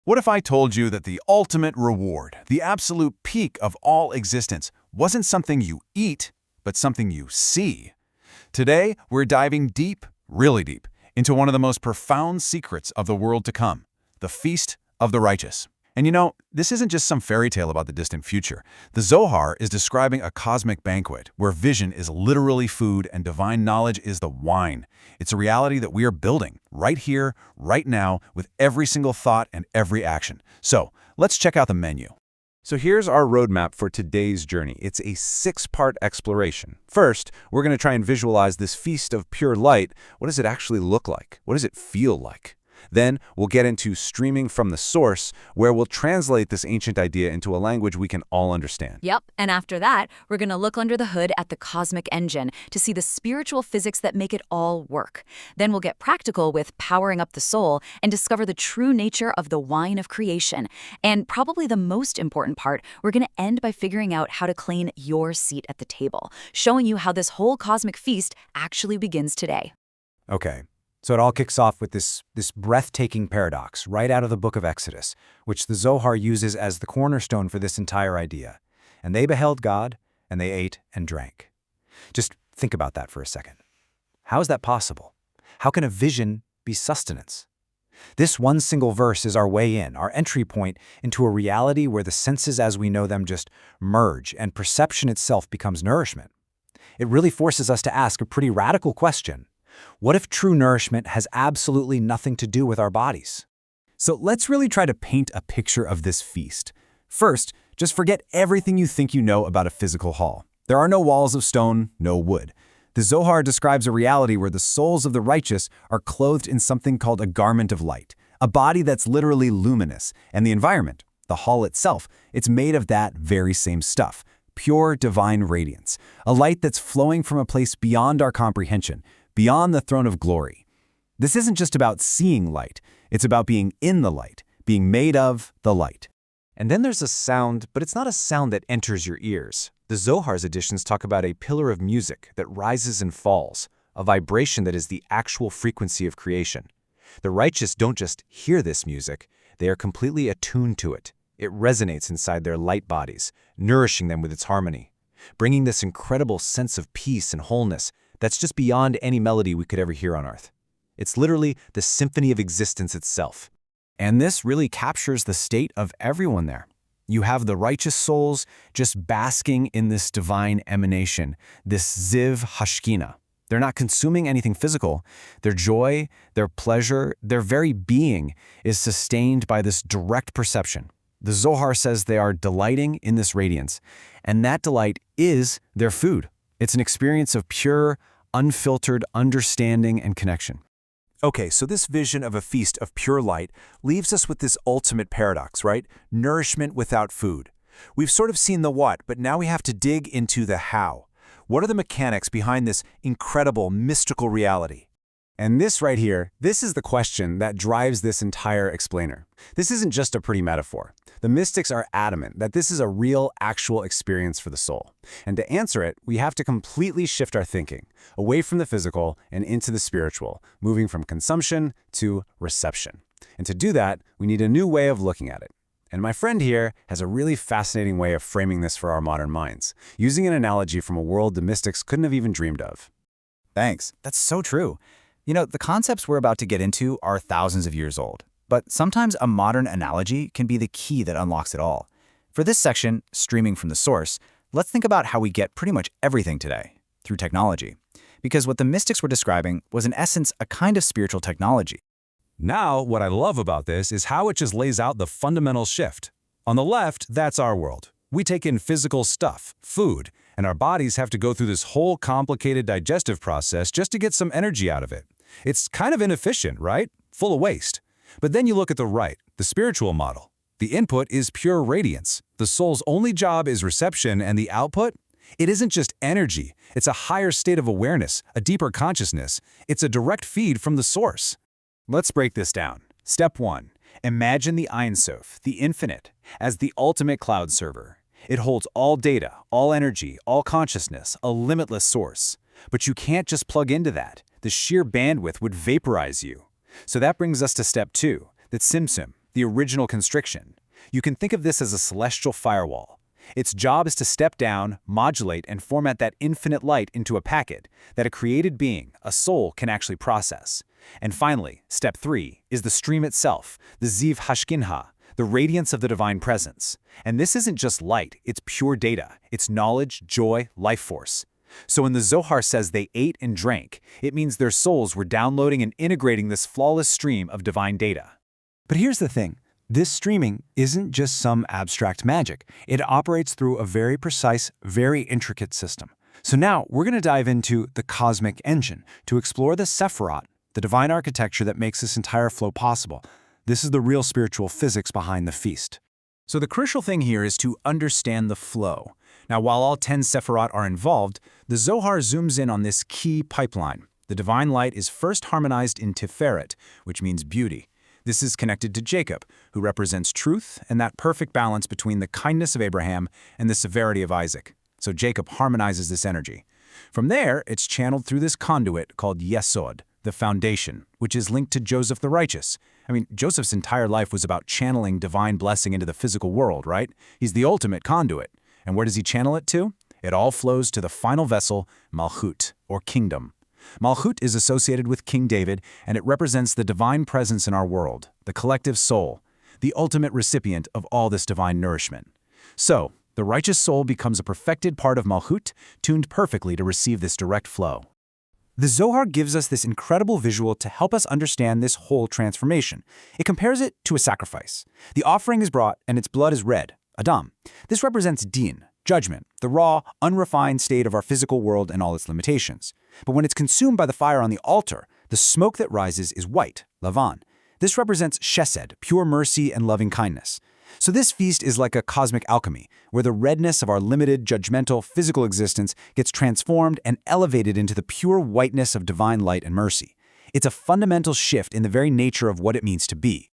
What if I told you that the ultimate reward, the absolute peak of all existence, wasn't something you eat, but something you see? Today, we're diving deep, really deep, into one of the most profound secrets of the world to come, the Feast of the Righteous. And you know, this isn't just some fairy tale about the distant future. The Zohar is describing a cosmic banquet where vision is literally food and divine knowledge is the wine. It's a reality that we are building right here, right now, with every single thought and every action. So, let's check out the menu. So here's our roadmap for today's journey. It's a 6-part exploration. First, we're going to try and visualize this feast of pure light. What does it actually look like? What does it feel like? Then we'll get into streaming from the source, where we'll translate this ancient idea into a language we can all understand. Yep, and after that, we're going to look under the hood at the cosmic engine to see the spiritual physics that make it all work. Then we'll get practical with powering up the soul and discover the true nature of the wine of creation. And probably the most important part, we're going to end by figuring out how to claim your seat at the table, showing you how this whole cosmic feast actually begins today. Okay. So it all kicks off with this breathtaking paradox right out of the book of Exodus, which the Zohar uses as the cornerstone for this entire idea. And they beheld God, and they ate and drank. Just think about that for a second. How is that possible? How can a vision be sustenance? This one single verse is our way in, our entry point into a reality where the senses as we know them just merge, and perception itself becomes nourishment. It really forces us to ask a pretty radical question. What if true nourishment has absolutely nothing to do with our bodies? So let's really try to paint a picture of this feast. First, just forget everything you think you know about a physical hall. There are no walls of stone, no wood. The Zohar describes a reality where the souls of the righteous are clothed in something called a garment of light, a body that's literally luminous, and the environment, the hall itself, it's made of that very same stuff, pure divine radiance, a light that's flowing from a place beyond our comprehension, beyond the throne of glory. This isn't just about seeing light, it's about being in the light, being made of the light. And then there's a sound, but it's not a sound that enters your ears. The Zohar's editions talk about a pillar of music that rises and falls, a vibration that is the actual frequency of creation. The righteous don't just hear this music, they are completely attuned to it. It resonates inside their light bodies, nourishing them with its harmony, bringing this incredible sense of peace and wholeness that's just beyond any melody we could ever hear on earth. It's literally the symphony of existence itself. And this really captures the state of everyone there. You have the righteous souls just basking in this divine emanation, this ziv hashkina. They're not consuming anything physical. Their joy, their pleasure, their very being is sustained by this direct perception. The Zohar says they are delighting in this radiance, and that delight is their food. It's an experience of pure, unfiltered understanding and connection. Okay, so this vision of a feast of pure light leaves us with this ultimate paradox, right? Nourishment without food. We've sort of seen the what, but now we have to dig into the how. What are the mechanics behind this incredible, mystical reality? And this right here, this is the question that drives this entire explainer. This isn't just a pretty metaphor. The mystics are adamant that this is a real, actual experience for the soul. And to answer it, we have to completely shift our thinking, away from the physical and into the spiritual, moving from consumption to reception. And to do that, we need a new way of looking at it. And my friend here has a really fascinating way of framing this for our modern minds, using an analogy from a world the mystics couldn't have even dreamed of. Thanks. That's so true. You know, the concepts we're about to get into are thousands of years old, but sometimes a modern analogy can be the key that unlocks it all. For this section, streaming from the source, let's think about how we get pretty much everything today, through technology. Because what the mystics were describing was in essence a kind of spiritual technology. Now, what I love about this is how it just lays out the fundamental shift. On the left, that's our world. We take in physical stuff, food, and our bodies have to go through this whole complicated digestive process just to get some energy out of it. It's kind of inefficient, right? Full of waste. But then you look at the right, the spiritual model. The input is pure radiance. The soul's only job is reception, and the output? It isn't just energy. It's a higher state of awareness, a deeper consciousness. It's a direct feed from the source. Let's break this down. Step 1. Imagine the Ein Sof, the infinite, as the ultimate cloud server. It holds all data, all energy, all consciousness, a limitless source. But you can't just plug into that. The sheer bandwidth would vaporize you. So that brings us to step 2, the Tzimtzum, the original constriction. You can think of this as a celestial firewall. Its job is to step down, modulate, and format that infinite light into a packet that a created being, a soul, can actually process. And finally, step 3 is the stream itself, the Ziv Hashkinha, the radiance of the divine presence. And this isn't just light, it's pure data. It's knowledge, joy, life force. So when the Zohar says they ate and drank, it means their souls were downloading and integrating this flawless stream of divine data. But here's the thing. This streaming isn't just some abstract magic. It operates through a very precise, very intricate system. So now we're going to dive into the cosmic engine to explore the Sephirot, the divine architecture that makes this entire flow possible. This is the real spiritual physics behind the feast. So the crucial thing here is to understand the flow. Now, while all 10 Sephirot are involved, the Zohar zooms in on this key pipeline. The divine light is first harmonized in Sephirot, which means beauty. This is connected to Jacob, who represents truth and that perfect balance between the kindness of Abraham and the severity of Isaac. So Jacob harmonizes this energy. From there, it's channeled through this conduit called Yesod, the foundation, which is linked to Joseph the righteous. I mean, Joseph's entire life was about channeling divine blessing into the physical world, right? He's the ultimate conduit. And where does he channel it to? It all flows to the final vessel, Malchut, or kingdom. Malchut is associated with King David, and it represents the divine presence in our world, the collective soul, the ultimate recipient of all this divine nourishment. So, the righteous soul becomes a perfected part of Malchut, tuned perfectly to receive this direct flow. The Zohar gives us this incredible visual to help us understand this whole transformation. It compares it to a sacrifice. The offering is brought, and its blood is red, Adam. This represents din, judgment, the raw, unrefined state of our physical world and all its limitations. But when it's consumed by the fire on the altar, the smoke that rises is white, lavan. This represents chesed, pure mercy and loving kindness. So this feast is like a cosmic alchemy, where the redness of our limited, judgmental, physical existence gets transformed and elevated into the pure whiteness of divine light and mercy. It's a fundamental shift in the very nature of what it means to be.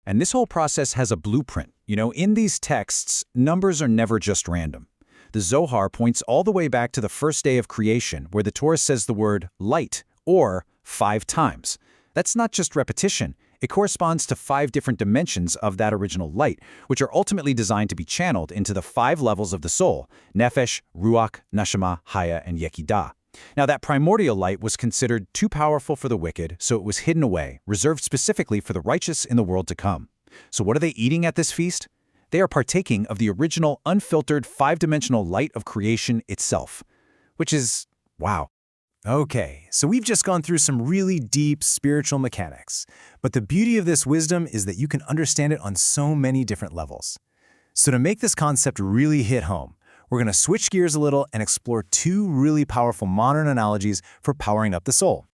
And this whole process has a blueprint. In these texts, numbers are never just random. The Zohar points all the way back to the first day of creation, where the Torah says the word light, or 5 times. That's not just repetition. It corresponds to 5 different dimensions of that original light, which are ultimately designed to be channeled into the 5 levels of the soul: Nefesh, Ruach, Neshama, Haya, and Yekidah. Now, that primordial light was considered too powerful for the wicked, so it was hidden away, reserved specifically for the righteous in the world to come. So what are they eating at this feast? They are partaking of the original, unfiltered, 5-dimensional light of creation itself, which is, wow. Okay, so we've just gone through some really deep spiritual mechanics, but the beauty of this wisdom is that you can understand it on so many different levels. So to make this concept really hit home, we're going to switch gears a little and explore 2 really powerful modern analogies for powering up the soul.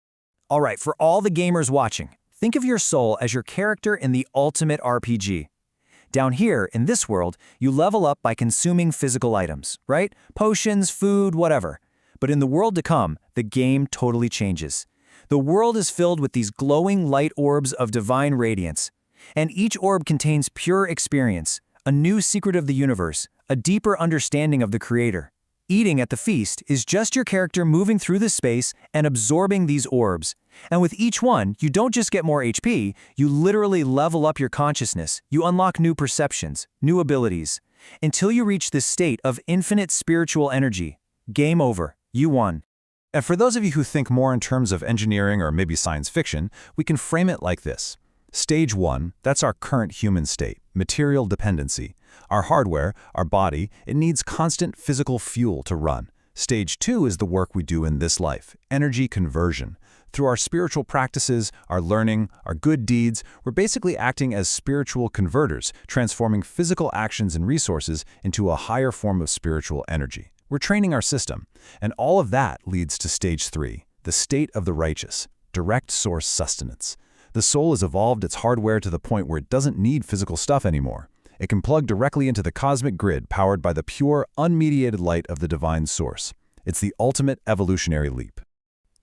All right, for all the gamers watching, think of your soul as your character in the ultimate RPG. Down here, in this world, you level up by consuming physical items, right? Potions, food, whatever. But in the world to come, the game totally changes. The world is filled with these glowing light orbs of divine radiance. And each orb contains pure experience, a new secret of the universe, a deeper understanding of the Creator. Eating at the feast is just your character moving through the space and absorbing these orbs. And with each one, you don't just get more HP, you literally level up your consciousness. You unlock new perceptions, new abilities, until you reach this state of infinite spiritual energy. Game over. You won. And for those of you who think more in terms of engineering or maybe science fiction, we can frame it like this. Stage 1, that's our current human state, material dependency. Our hardware, our body, it needs constant physical fuel to run. Stage 2 is the work we do in this life, energy conversion. Through our spiritual practices, our learning, our good deeds, we're basically acting as spiritual converters, transforming physical actions and resources into a higher form of spiritual energy. We're training our system, and all of that leads to stage 3, the state of the righteous, direct source sustenance. The soul has evolved its hardware to the point where it doesn't need physical stuff anymore. It can plug directly into the cosmic grid powered by the pure, unmediated light of the divine source. It's the ultimate evolutionary leap.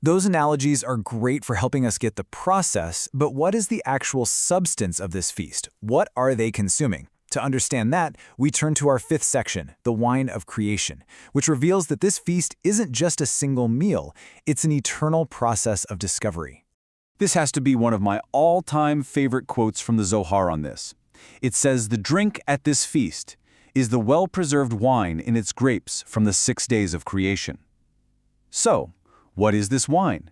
Those analogies are great for helping us get the process, but what is the actual substance of this feast? What are they consuming? To understand that, we turn to our 5th section, the wine of creation, which reveals that this feast isn't just a single meal, it's an eternal process of discovery. This has to be one of my all-time favorite quotes from the Zohar on this. It says the drink at this feast is the well-preserved wine in its grapes from the 6 days of creation. So, what is this wine?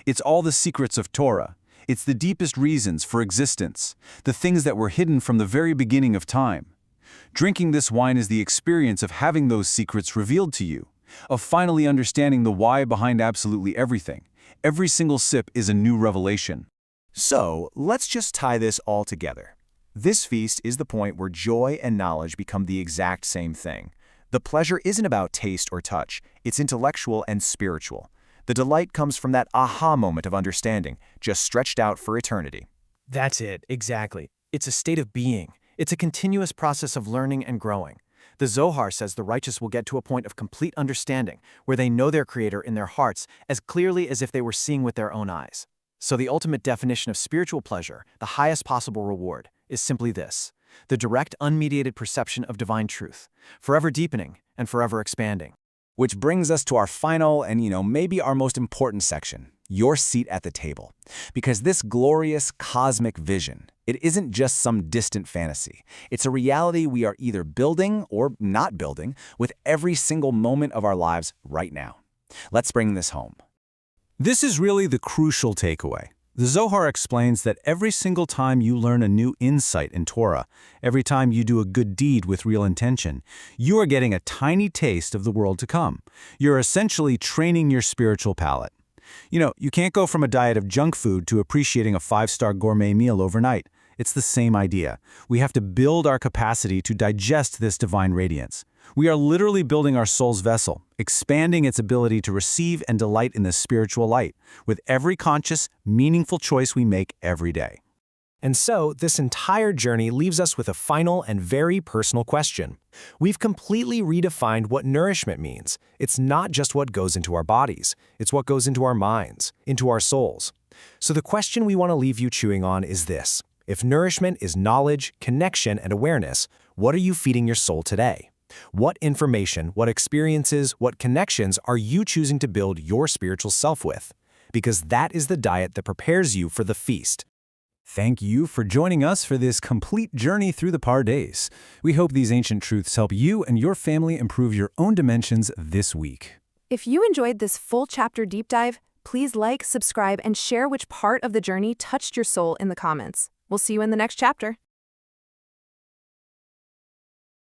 It's all the secrets of Torah. It's the deepest reasons for existence, the things that were hidden from the very beginning of time. Drinking this wine is the experience of having those secrets revealed to you, of finally understanding the why behind absolutely everything. Every single sip is a new revelation. So, let's just tie this all together. This feast is the point where joy and knowledge become the exact same thing. The pleasure isn't about taste or touch, it's intellectual and spiritual. The delight comes from that aha moment of understanding, just stretched out for eternity. That's it, exactly. It's a state of being. It's a continuous process of learning and growing. The Zohar says the righteous will get to a point of complete understanding, where they know their Creator in their hearts as clearly as if they were seeing with their own eyes. So the ultimate definition of spiritual pleasure, the highest possible reward, is simply this: the direct, unmediated perception of divine truth, forever deepening and forever expanding. Which brings us to our final and, maybe our most important section, your seat at the table. Because this glorious cosmic vision, it isn't just some distant fantasy. It's a reality we are either building or not building with every single moment of our lives right now. Let's bring this home. This is really the crucial takeaway. The Zohar explains that every single time you learn a new insight in Torah, every time you do a good deed with real intention, you are getting a tiny taste of the world to come. You're essentially training your spiritual palate. You can't go from a diet of junk food to appreciating a 5-star gourmet meal overnight. It's the same idea. We have to build our capacity to digest this divine radiance. We are literally building our soul's vessel, expanding its ability to receive and delight in the spiritual light, with every conscious, meaningful choice we make every day. And so, this entire journey leaves us with a final and very personal question. We've completely redefined what nourishment means. It's not just what goes into our bodies, it's what goes into our minds, into our souls. So the question we want to leave you chewing on is this: if nourishment is knowledge, connection, and awareness, what are you feeding your soul today? What information, what experiences, what connections are you choosing to build your spiritual self with? Because that is the diet that prepares you for the feast. Thank you for joining us for this complete journey through the Pardes. We hope these ancient truths help you and your family improve your own dimensions this week. If you enjoyed this full chapter deep dive, please like, subscribe, and share which part of the journey touched your soul in the comments. We'll see you in the next chapter.